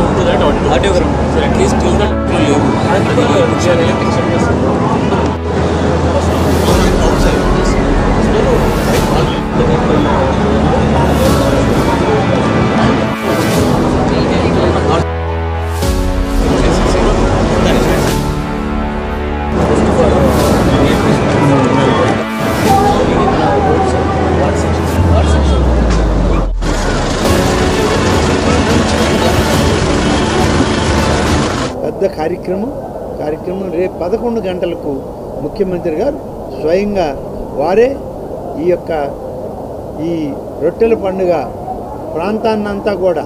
Audiogram. So at least till that పెద్ద కార్యక్రమం రేపు 11 గంటలకు ముఖ్యమంత్రి గారు స్వయంగా వారే ఈ రొట్టెల పండుగ ప్రాంతాన్నంతా కూడా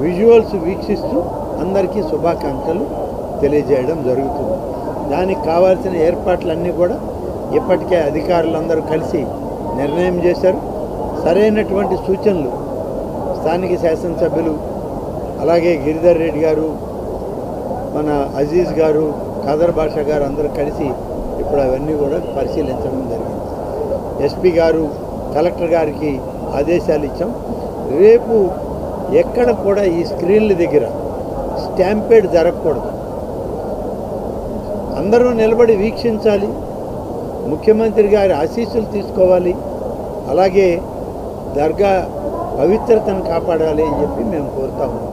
విజువల్స్ వీక్షిస్తూ అందరికీ శుభాకాంక్షలు తెలియజేయడం జరుగుతుంది. దానికి కావాల్సిన ఏర్పాట్లన్నీ కూడా ఇప్పటికే అధికారులందరూ కలిసి నిర్ణయం చేశారు. సరైనటువంటి సూచనలు స్థానిక శాసనసభ్యులు అలాగే గిరిధర్ రెడ్డి గారు, మన అజీజ్ గారు, ఖదర్ బాషా గారు అందరూ కలిసి ఇప్పుడు అవన్నీ కూడా పరిశీలించడం జరిగింది. ఎస్పీ గారు, కలెక్టర్ గారికి ఆదేశాలు ఇచ్చాం. రేపు ఎక్కడ కూడా ఈ స్క్రీన్ల దగ్గర స్టాంపేడ్ జరగకూడదు. అందరూ నిలబడి వీక్షించాలి, ముఖ్యమంత్రి గారి ఆశీస్సులు తీసుకోవాలి, అలాగే దర్గా పవిత్రతను కాపాడాలి అని చెప్పి మేము కోరుతాము.